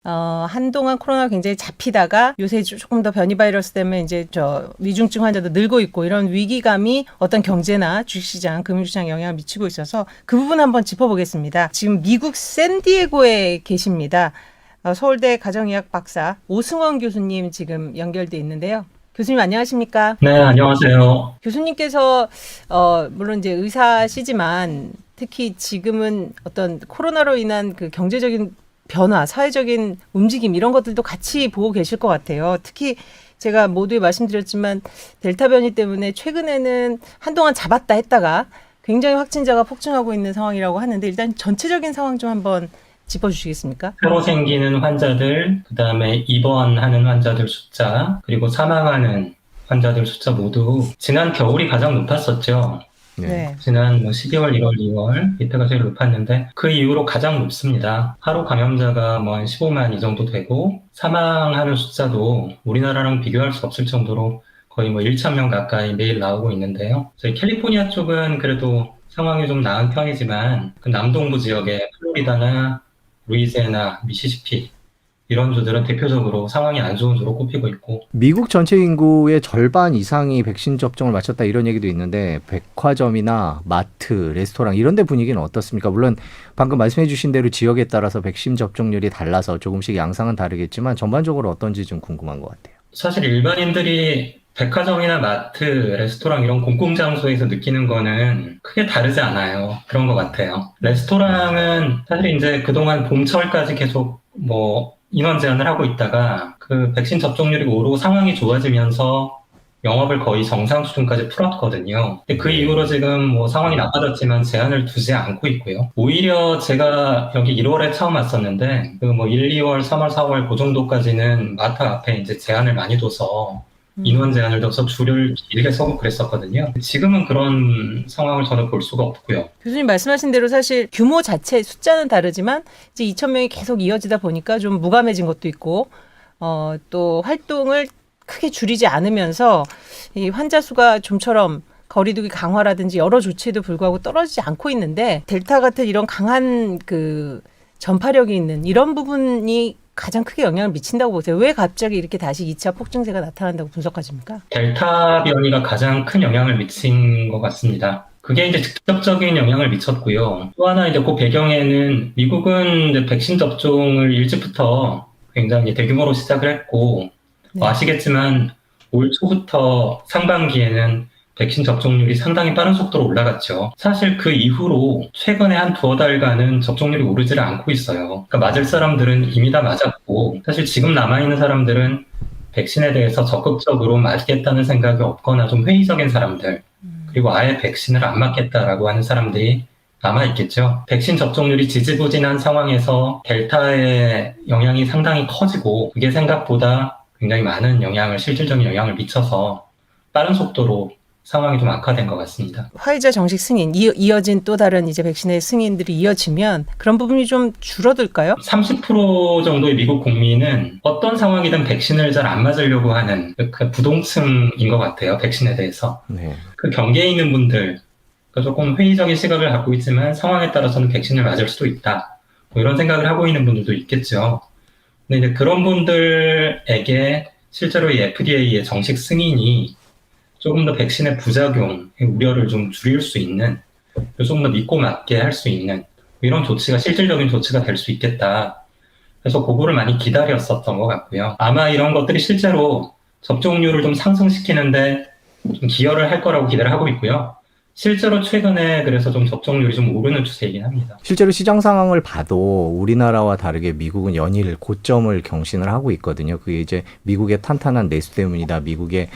한동안 코로나가 굉장히 잡히다가 요새 조금 더 변이 바이러스 때문에 이제 위중증 환자도 늘고 있고 이런 위기감이 어떤 경제나 주식시장, 금융시장에 영향을 미치고 있어서 그 부분 한번 짚어보겠습니다. 지금 미국 샌디에고에 계십니다. 서울대 가정의학 박사 오승원 교수님 지금 연결돼 있는데요. 교수님 안녕하십니까? 네, 안녕하세요. 교수님께서 물론 이제 의사시지만 특히 지금은 어떤 코로나로 인한 그 경제적인 변화, 사회적인 움직임 이런 것들도 같이 보고 계실 것 같아요. 특히 제가 모두에 말씀드렸지만 델타 변이 때문에 최근에는 한동안 잡았다 했다가 굉장히 확진자가 폭증하고 있는 상황이라고 하는데 일단 전체적인 상황 좀 한번 짚어주시겠습니까? 새로 생기는 환자들, 그다음에 입원하는 환자들 숫자, 그리고 사망하는 환자들 숫자 모두 지난 겨울이 가장 높았었죠. 네. 지난 12월, 1월, 2월 이때가 제일 높았는데 그 이후로 가장 높습니다. 하루 감염자가 한 15만 이 정도 되고 사망하는 숫자도 우리나라랑 비교할 수 없을 정도로 거의 1,000명 가까이 매일 나오고 있는데요. 저희 캘리포니아 쪽은 그래도 상황이 좀 나은 편이지만 그 남동부 지역의 플로리다나 루이지애나, 미시시피 이런 주들은 대표적으로 상황이 안 좋은 주로 꼽히고 있고 미국 전체 인구의 절반 이상이 백신 접종을 마쳤다 이런 얘기도 있는데 백화점이나 마트, 레스토랑 이런 데 분위기는 어떻습니까? 물론 방금 말씀해 주신 대로 지역에 따라서 백신 접종률이 달라서 조금씩 양상은 다르겠지만 전반적으로 어떤지 좀 궁금한 것 같아요. 사실 일반인들이 백화점이나 마트, 레스토랑 이런 공공장소에서 느끼는 거는 크게 다르지 않아요. 그런 것 같아요. 레스토랑은 사실 이제 그동안 봄철까지 계속 인원 제한을 하고 있다가 그 백신 접종률이 오르고 상황이 좋아지면서 영업을 거의 정상 수준까지 풀었거든요. 근데 그 이후로 지금 상황이 나빠졌지만 제한을 두지 않고 있고요. 오히려 제가 여기 1월에 처음 왔었는데 1, 2월, 3월, 4월 그 정도까지는 마트 앞에 이제 제한을 많이 둬서 인원 제한을 둬서 줄을 길게 서고 그랬었거든요. 지금은 그런 상황을 저는 볼 수가 없고요. 교수님 말씀하신 대로 사실 규모 자체 숫자는 다르지만 이제 2,000명이 계속 이어지다 보니까 좀 무감해진 것도 있고 또 활동을 크게 줄이지 않으면서 이 환자 수가 좀처럼 거리두기 강화라든지 여러 조치에도 불구하고 떨어지지 않고 있는데 델타 같은 이런 강한 그 전파력이 있는 이런 부분이 가장 크게 영향을 미친다고 보세요. 왜 갑자기 이렇게 다시 2차 폭증세가 나타난다고 분석하십니까? 델타 변이가 가장 큰 영향을 미친 것 같습니다. 그게 이제 직접적인 영향을 미쳤고요. 또 하나 이제 그 배경에는 미국은 이제 백신 접종을 일찍부터 굉장히 대규모로 시작을 했고 네. 아시겠지만 올 초부터 상반기에는 백신 접종률이 상당히 빠른 속도로 올라갔죠. 사실 그 이후로 최근에 한 두어 달간은 접종률이 오르지를 않고 있어요. 그러니까 맞을 사람들은 이미 다 맞았고 사실 지금 남아있는 사람들은 백신에 대해서 적극적으로 맞겠다는 생각이 없거나 좀 회의적인 사람들 그리고 아예 백신을 안 맞겠다라고 하는 사람들이 남아있겠죠. 백신 접종률이 지지부진한 상황에서 델타의 영향이 상당히 커지고 그게 생각보다 굉장히 많은 실질적인 영향을 미쳐서 빠른 속도로 상황이 좀 악화된 것 같습니다. 화이자 정식 승인, 이어진 또 다른 이제 백신의 승인들이 이어지면 그런 부분이 좀 줄어들까요? 30% 정도의 미국 국민은 어떤 상황이든 백신을 잘 안 맞으려고 하는 그 부동층인 것 같아요. 백신에 대해서. 네. 그 경계에 있는 분들, 조금 회의적인 시각을 갖고 있지만 상황에 따라서는 백신을 맞을 수도 있다. 이런 생각을 하고 있는 분들도 있겠죠. 근데 이제 그런 분들에게 실제로 이 FDA의 정식 승인이 조금 더 백신의 부작용, 우려를 좀 줄일 수 있는, 조금 더 믿고 맞게 할 수 있는 이런 조치가 실질적인 조치가 될 수 있겠다. 그래서 그거를 많이 기다렸었던 것 같고요. 아마 이런 것들이 실제로 접종률을 좀 상승시키는데 좀 기여를 할 거라고 기대를 하고 있고요. 실제로 최근에 그래서 좀 접종률이 좀 오르는 추세이긴 합니다. 실제로 시장 상황을 봐도 우리나라와 다르게 미국은 연일 고점을 경신을 하고 있거든요. 그게 이제 미국의 탄탄한 내수 때문이다. 미국의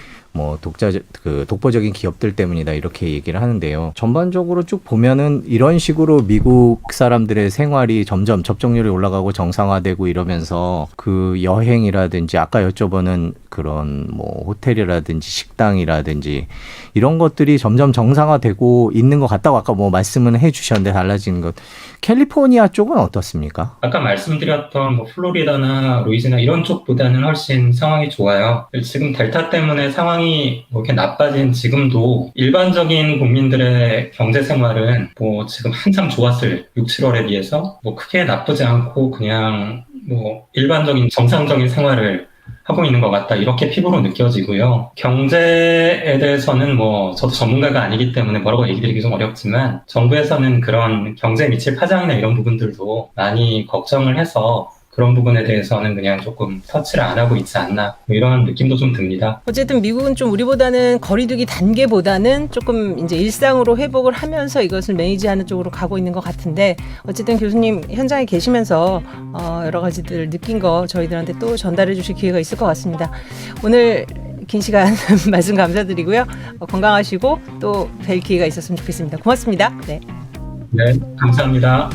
독보적인 기업들 때문이다. 이렇게 얘기를 하는데요. 전반적으로 쭉 보면은 이런 식으로 미국 사람들의 생활이 점점 접종률이 올라가고 정상화되고 이러면서 그 여행이라든지 아까 여쭤보는 그런 호텔이라든지 식당이라든지 이런 것들이 점점 정상화되고 있는 것 같다고 아까 말씀은 해주셨는데 달라지는 것. 캘리포니아 쪽은 어떻습니까? 아까 말씀드렸던 플로리다나 루이지나 이런 쪽보다는 훨씬 상황이 좋아요. 지금 델타 때문에 상황이 이렇게 나빠진 지금도 일반적인 국민들의 경제 생활은 지금 한참 좋았을 6, 7월에 비해서 크게 나쁘지 않고 그냥 뭐 일반적인 정상적인 생활을 하고 있는 것 같다 이렇게 피부로 느껴지고요. 경제에 대해서는 뭐 저도 전문가가 아니기 때문에 뭐라고 얘기 드리기 좀 어렵지만 정부에서는 그런 경제에 미칠 파장이나 이런 부분들도 많이 걱정을 해서 그런 부분에 대해서는 그냥 조금 터치를 안 하고 있지 않나 뭐 이런 느낌도 좀 듭니다. 어쨌든 미국은 좀 우리보다는 거리두기 단계보다는 조금 이제 일상으로 회복을 하면서 이것을 매니지하는 쪽으로 가고 있는 것 같은데 어쨌든 교수님 현장에 계시면서 여러 가지들 느낀 거 저희들한테 또 전달해 주실 기회가 있을 것 같습니다. 오늘 긴 시간 말씀 감사드리고요. 건강하시고 또 뵐 기회가 있었으면 좋겠습니다. 고맙습니다. 네. 네, 감사합니다.